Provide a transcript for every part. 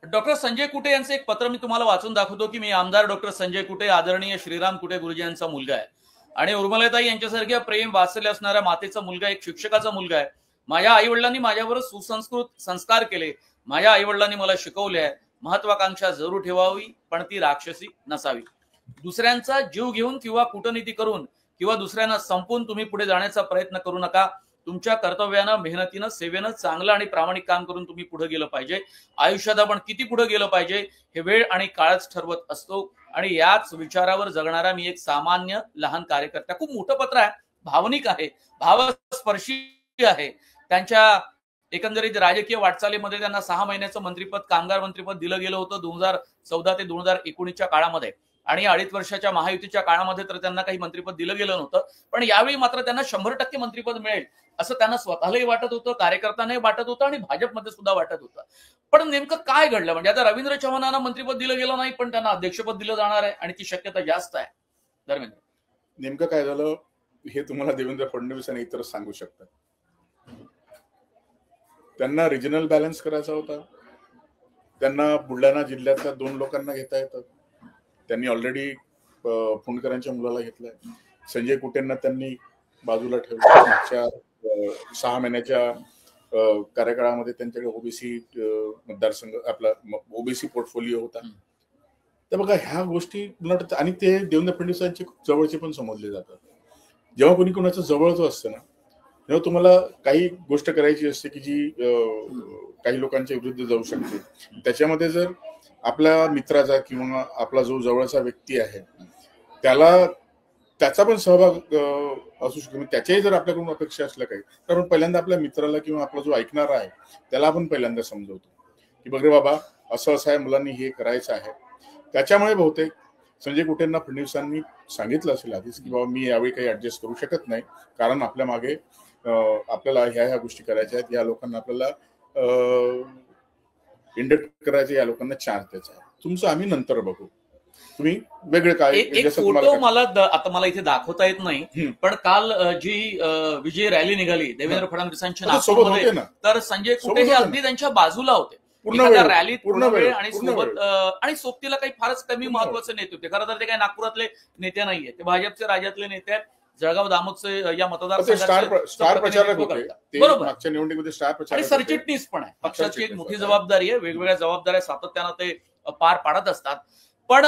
Doctor Sanjay Kute यांचं एक पत्र मी तुम्हाला वाचून दाखवतो की मी आमदार डॉक्टर संजय कुटे, आदरणीय श्रीराम कुटे गुरुजी यांचा मुलगा आहे आणि उर्मिलाताई यांच्यासारख्या प्रेम वात्सल्य असणाऱ्या मातेचा मुलगा, एक शिक्षकाचा मुलगा आहे. माझ्या आई वडिलांनी माझ्यावर सुसंस्कृत संस्कार केले. माझ्या आई वडिलांनी मला शिकवले आहे, महत्वाकांक्षा जरूर ठेवावी पण ती राक्षसी नसावी. दुसऱ्यांचा जीव घेऊन किंवा कूटनीती करून किंवा दुसऱ्यांना संपून तुम्ही पुढे जाण्याचा प्रयत्न करू नका. तुमच्या कर्तव्यानं, मेहनतीनं, सेवेनं चांगलं आणि प्रामाणिक काम करून तुम्ही पुढे गेलं पाहिजे. आयुष्यात आपण किती पुढे गेलं पाहिजे हे वेळ आणि काळच ठरवत असतो आणि याच विचारावर जगणारा मी एक सामान्य लहान कार्यकर्ता. खूप मोठं पत्र आहे, भावनिक आहे, भावस्पर्शी आहे. त्यांच्या एकंदरीत राजकीय वाटचालीमध्ये त्यांना 6 महिन्याचं मंत्रिपद, कामगार मंत्रिपद दिलं गेलं होतं 2014 ते 2019च्या काळामध्ये आणि 2.5 वर्षाच्या महायुतीच्या काळामध्ये तर त्यांना काही मंत्रिपद दिलं गेलं नव्हतं. पण यावेळी मात्र त्यांना 100% मंत्रिपद मिळेल असं त्यांना स्वतःलाही वाटत होतं, कार्यकर्त्यांनाही वाटत होतं आणि भाजपमध्ये सुद्धा वाटत होतं. पण नेमकं काय घडलं म्हणजे आता रवींद्र चव्हाणांना मंत्रिपद दिलं गेलं नाही पण त्यांना अध्यक्षपद दिलं जाणार आहे आणि ती शक्यता जास्त आहे. धर्मेंद्र, नेमकं काय झालं हे तुम्हाला देवेंद्र फडणवीस आणि इतर सांगू शकतात. त्यांना रिजनल बॅलन्स करायचा होता. त्यांना बुलढाणा जिल्ह्यातल्या 2 लोकांना घेता येतात. त्यांनी ऑलरेडी फुंडकरांच्या मुलाला घेतलाय. संजय कुटेंना त्यांनी बाजूला ठेवलं. मागच्या 6 महिन्याच्या कार्यकाळामध्ये त्यांच्याकडे ओबीसी मतदारसंघ, आपला ओबीसी पोर्टफोलिओ होता. तर बघा ह्या गोष्टी आणि ते देवेंद्र फडणवीसांचे जवळचे पण समजले जातात. जेव्हा कोणी कोणाचं जवळचं असतं ना, तेव्हा तुम्हाला काही गोष्ट करायची असते की जी काही लोकांच्या विरुद्ध जाऊ शकते. त्याच्यामध्ये जर आपल्या मित्राचा किंवा आपला जो जवळचा व्यक्ती आहे त्याचा पण सहभाग असू शकतो. त्याच्याही जर आपल्याकडून अपेक्षा असल्या काही तर आपण पहिल्यांदा आपल्या मित्राला किंवा आपला जो ऐकणारा आहे त्याला आपण पहिल्यांदा समजवतो की बघ रे बाबा, असं असं आहे, मुलांनी हे करायचं आहे. त्याच्यामुळे बहुतेक संजय कुटेंना फडणवीसांनी सांगितलं असेल आधीच की बाबा मी यावेळी काही ऍडजस्ट करू शकत नाही, कारण आपल्या मागे आपल्याला ह्या गोष्टी करायच्या आहेत, या लोकांना आपल्याला इंडक्ट करायचं, या लोकांना चान्स द्यायचा आहे. तुमचं आम्ही नंतर बघू, तुम्ही वेगळे काय. एक फोटो मला आता मला इथे दाखवता येत नाही, पण काल जी विजय रॅली निघाली देवेंद्र फडणवीसांच्या नागपूरमध्ये, तर संजय कुटे हे अगदी त्यांच्या बाजूला होते रॅलीत पूर्ण वेळ आणि सोबत आणि सोबतीला काही फारच कमी महत्वाचे नेते होते. खरं तर ते काही नागपुरातले नेते नाहीये, ते भाजपचे राज्यातले नेते आहेत. जळगाव दामोदचे या मतदारसंघाचे स्टार प्रचारक होते, बरोबर, मागच्या निवडणुकीमध्ये स्टार प्रचारक आणि सरचिटणीस पण आहे. पक्षाची एक मोठी जबाबदारी आहे, वेगवेगळ्या जबाबदाऱ्या सातत्यानं ते पार पाडत असतात. पण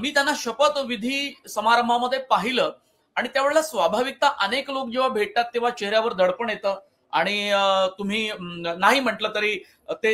मी त्यांना शपथविधी समारंभामध्ये पाहिलं आणि त्यावेळेला स्वाभाविकता अनेक लोक जेव्हा भेटतात तेव्हा चेहऱ्यावर दडपण येतं आणि तुम्ही नाही म्हटलं तरी ते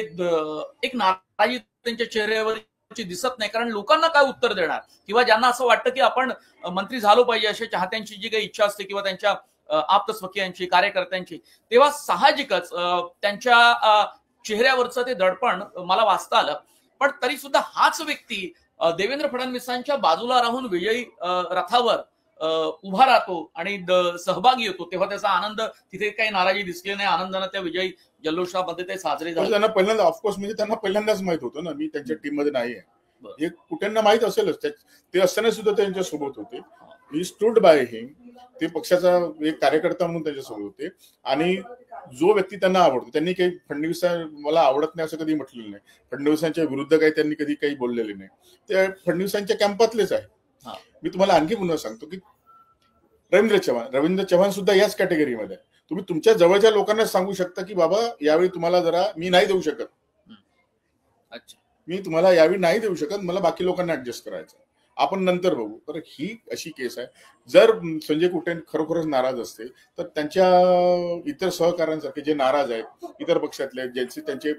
एक नाराजी त्यांच्या चेहऱ्यावर दिसत नाही, कारण लोकांना काय उत्तर देणार किंवा ज्यांना असं वाटतं की आपण मंत्री झालो पाहिजे अशा चाहत्यांची जी काही इच्छा असते किंवा त्यांच्या आप्तस्वकीयांची, कार्यकर्त्यांची, तेव्हा साहजिकच त्यांच्या चेहऱ्यावरचं ते दडपण मला वाचता आलं. पण तरी सुद्धा हाच व्यक्ती देवेंद्र फडणवीसांच्या बाजूला राहून विजयी रथावर उभा राहतो आणि सहभागी होतो, तेव्हा त्याचा आनंद, तिथे काही नाराजी दिसली नाही, आनंदाने त्या विजयी जल्लोषामध्ये ते साजरे झाले. त्यांना पहिल्यांदा ऑफकोर्स म्हणजे त्यांना पहिल्यांदाच माहित होतं ना मी त्यांच्या टीम मध्ये नाहीये, हे कुठेंना माहित असेलच. ते असताना सुद्धा त्यांच्या सोबत होते. ही स्टूड बाय हिम, ते पक्षाचा एक कार्यकर्ता म्हणून त्यांच्यासोबत होते आणि जो व्यक्ती त्यांना आवडतो, त्यांनी काही फडणवीस मला आवडत नाही असं कधी म्हटलेलं नाही. फडणवीसांच्या विरुद्ध काही त्यांनी कधी काही बोललेले नाही. ते फडणवीसांच्या कॅम्पातलेच आहे. मी तुम्हाला आणखी पुन्हा सांगतो की रवींद्र चव्हाण सुद्धा याच कॅटेगरीमध्ये आहे. तुम्ही तुमच्या जवळच्या लोकांना सांगू शकता की बाबा यावेळी तुम्हाला जरा मी नाही देऊ शकत, मी तुम्हाला यावेळी नाही देऊ शकत, मला बाकी लोकांना ऍडजस्ट करायचं, आपण नंतर बघू. तर ही अशी केस आहे. जर संजय कुटे खरोखरच नाराज असते तर त्यांच्या इतर सहकाऱ्यांसारखे जे नाराज आहेत, इतर पक्षातले ज्यांचे त्यांचे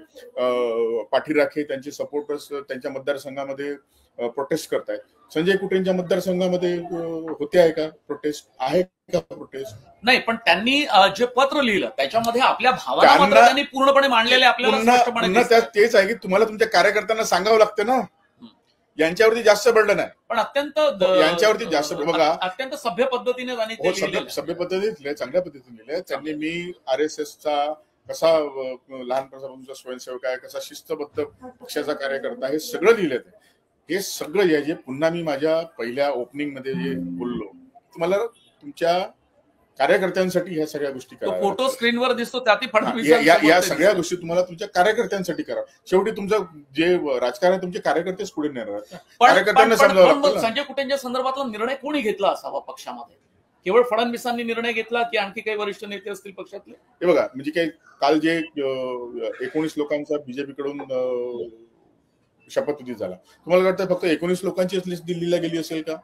पाठीराखे, त्यांचे सपोर्टर्स त्यांच्या मतदारसंघामध्ये प्रोटेस्ट करतायत, संजय कुटेंच्या मतदारसंघामध्ये होते आहे का प्रोटेस्ट? आहे का प्रोटेस्ट? नाही, पण त्यांनी जे पत्र लिहिलं त्याच्यामध्ये आपल्या भावना त्यांनी पूर्णपणे मांडलेले आपल्याला तेच आहे की तुम्हाला तुमच्या कार्यकर्त्यांना सांगावं लागतं ना, यांच्यावरती जास्त बर्डन आहे. पण अत्यंत यांच्यावरती जास्त, बघा, अत्यंत सभ्य पद्धतीने सभ्य पद्धतीने चांगल्या पद्धतीने लिहिले त्यांनी. मी RSSचा कसा लहानपणाचा स्वयंसेवक आहे, कसा शिस्तबद्ध पक्षाचा कार्यकर्ता, हे सगळं लिहिलं. हे सगळं जे पुन्हा मी माझ्या पहिल्या ओपनिंग मध्ये जे बोललो, तुम्हाला तुमच्या कार्यकर्त्यांसाठी ह्या सगळ्या गोष्टी तो कराव्या फोटो लागतात. स्क्रीनवर दिसतो त्यातही या फडणवीस सगळ्या गोष्टी तुम्हाला तुमच्या कार्यकर्त्यांसाठी करा. शेवटी तुमचं जे राजकारण आहे, तुमचे कार्यकर्तेच पुढे नेणार आहेत. कार्यकर्त्यांना समजावं लागतं ना. संजय कुटेंच्या संदर्भातला निर्णय कोणी घेतला असावा पक्षामध्ये? केवळ फडणवीसांनी निर्णय घेतला की आणखी काही वरिष्ठ नेते असतील पक्षातले? हे बघा, म्हणजे काही काल जे 19 लोकांचा बीजेपीकडून शपथविधी झाला, तुम्हाला वाटतं फक्त 19 लोकांचीच लिस्ट दिल्लीला गेली असेल का?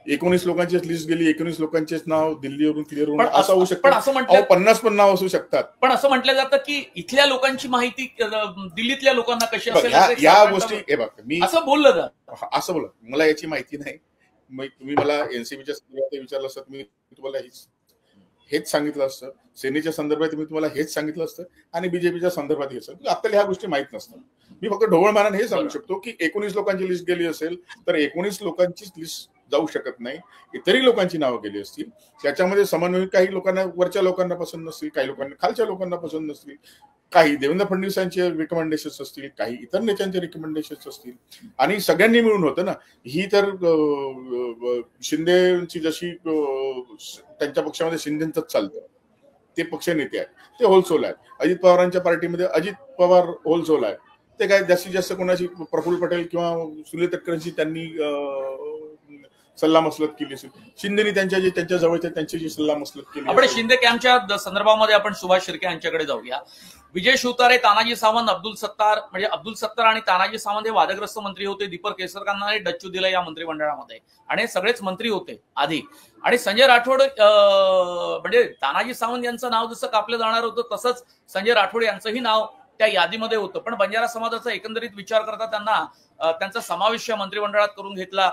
19 लोकांचीच लिस्ट गेली, 19 लोकांचेच नाव दिल्लीवरून क्लिअर होऊन असं होऊ शकतं. पण असं म्हटलं 50 पण नाव असू शकतात. पण असं म्हटलं जातं की इथल्या लोकांची माहिती दिल्लीतल्या लोकांना कशी असेल या गोष्टी हे बघा, मी असं बोललं जातं. असं बोला, मला याची माहिती नाही. तुम्ही मला एनसीबीच्या संदर्भात विचारलं असतं, मी तुम्हाला हेच सांगितलं असतं. सेनेच्या संदर्भात मी तुम्हाला हेच सांगितलं असतं आणि बीजेपीच्या संदर्भात हेच. आपल्याला ह्या गोष्टी माहित नसतात. मी फक्त ढोबळमानाने हे सांगू शकतो की 19 लोकांची लिस्ट गेली असेल तर 19 लोकांचीच लिस्ट जाऊ शकत नाही. इतरही लोकांची नावं गेली असतील. त्याच्यामध्ये समन्वय काही लोकांना, वरच्या लोकांना पसंत नसतील, काही लोकांना खालच्या लोकांना पसंत नसतील, काही देवेंद्र फडणवीसांचे रिकमेंडेशन्स असतील, काही इतर नेत्यांचे रिकमेंडेशन्स असतील आणि सगळ्यांनी मिळून होतं ना. ही तर शिंदेची जशी त्यांच्या पक्षामध्ये शिंदेच चालतं, ते पक्ष नेते आहेत, ते होलसोल आहेत. अजित पवारांच्या पार्टीमध्ये अजित पवार होलसोल आहे. ते काय जास्तीत जास्त कोणाची प्रफुल्ल पटेल किंवा सुनील तटकरेंची त्यांनी सल्लामसलत केली असेल. शिंदेनी त्यांच्या जवळच्या त्यांच्याशी सल्लामसलत केली. आपण शिंदे कॅम्पच्या संदर्भामध्ये आपण सुभाष शिर्के यांच्याकडे जाऊया. विजय शिवतारे, तानाजी सावंत, अब्दुल सत्तार आणि तानाजी सावंत हे वादग्रस्त मंत्री होते. दीपक केसरकरांना डच्चू दिलं या मंत्रिमंडळामध्ये आणि सगळेच मंत्री होते आधी. आणि संजय राठोड म्हणजे तानाजी सावंत यांचं नाव जसं कापलं जाणार होतं तसंच संजय राठोड यांचंही नाव त्या यादीमध्ये होतं. पण बंजारा समाजाचा एकंदरीत विचार करता त्यांना त्यांचा समावेश मंत्रिमंडळात करून घेतला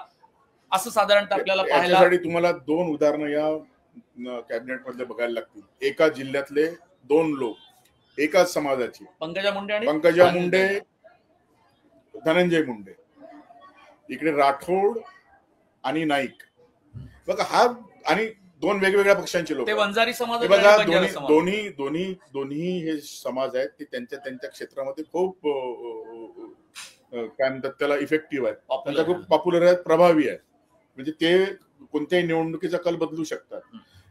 असं साधारणतः आपल्याला पाहायला. तुम्हाला 2 उदाहरणं या कॅबिनेट मध्ये बघायला लागतील. एका जिल्ह्यातले 2 लोक एकाच समाजाची, पंकजा मुंडे, धनंजय मुंडे. इकडे राठोड आणि नाईक. बघा, हा आणि 2 वेगवेगळ्या पक्षांचे लोक. ते वंजारी समाज. बघा, दोन्ही हे समाज आहेत, ते त्यांच्या क्षेत्रामध्ये खूप काय म्हणतात त्याला, इफेक्टिव्ह आहेत, त्यांचा खूप पॉप्युलर आहेत, प्रभावी आहेत. म्हणजे ते कोणत्याही निवडणुकीचा कल बदलू शकतात.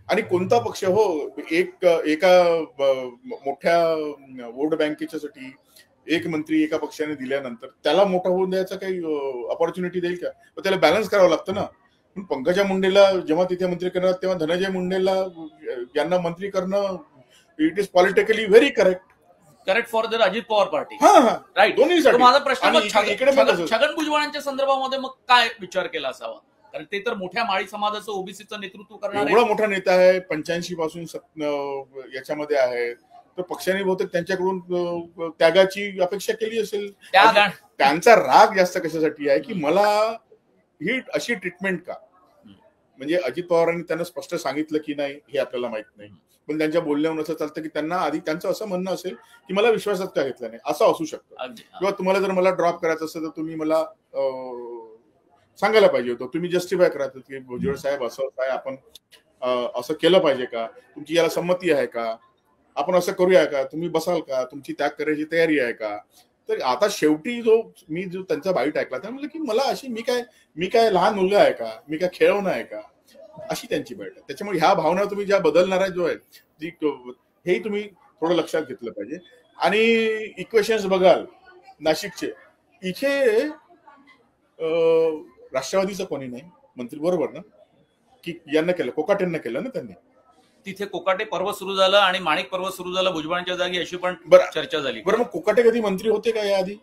आणि कोणता पक्ष एका मोठ्या वोट बँकेच्यासाठी एक मंत्री एका पक्षाने दिल्यानंतर त्याला मोठा होऊन द्यायचा काही ऑपॉर्च्युनिटी देईल का? त्याला बॅलन्स करावं लागतं ना. पंकजा मुंडेला जेव्हा तिथे मंत्री करणार तेव्हा धनंजय मुंडेला यांना मंत्री करणं, it is politically very correct for the Ajit Pawar party. Right. दोन्ही. माझा प्रश्न छगन भुजबळांच्या संदर्भामध्ये मग काय विचार केला असावा? कारण ते तर मोठ्या माळी समाजाचं, ओबीसीचं नेतृत्व करणार, एवढा मोठा नेता आहे, 85 पासून याच्यामध्ये आहे. तर पक्षाने बहुतेक त्यांच्याकडून त्यागाची अपेक्षा केली असेल. त्यांचा राग जास्त कशासाठी आहे की मला ही अशी ट्रीटमेंट का? म्हणजे अजित पवारांनी त्यांना स्पष्ट सांगितलं की नाही हे आपल्याला माहित नाही, पण त्यांच्या बोलण्यावरून असं चालतं की त्यांना आधी त्यांचं असं म्हणणं असेल की मला विश्वासात का घेतला नाही, असं असू शकतं. किंवा तुम्हाला जर मला ड्रॉप करायचं असेल तर तुम्ही मला सांगायला पाहिजे होतं. तुम्ही जस्टिफाय करायचं की भुजबळ साहेब असं काय, आपण असं केलं पाहिजे का, तुमची याला संमती आहे का, आपण असं करूया का, तुम्ही बसाल का, तुमची त्याग करायची तयारी आहे का? तर आता शेवटी मी त्यांचा बाईट ऐकला त्या म्हणलं की मला अशी मी काय लहान मुलगा आहे का, मी काय खेळवणं आहे का, अशी त्यांची बाईट आहे. त्याच्यामुळे ह्या भावना तुम्ही ज्या बदलणाऱ्या जो आहे हेही तुम्ही थोडं लक्षात घेतलं पाहिजे. आणि इक्वेशन्स बघाल नाशिकचे, इथे राष्ट्रवादीचं कोणी नाही मंत्री, बरोबर ना? की यांना केलं, कोकाटेंना केलं ना त्यांनी. तिथे कोकाटे पर्व सुरू झालं आणि माणिक पर्व सुरू झालं भुजबळांच्या जागी, अशी पण चर्चा झाली. बरं, मग कोकाटे कधी मंत्री होते का याआधी?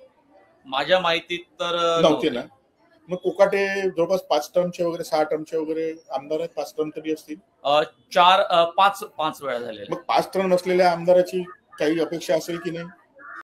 माझ्या माहितीत तर नव्हते ना. मग कोकाटे जवळपास 5 टर्मचे वगैरे 6 टर्मचे वगैरे आमदार आहेत. 5 टर्म तरी असतील. 4-5 वेळा झाले. मग 5 टर्म असलेल्या आमदाराची काही अपेक्षा असेल की नाही?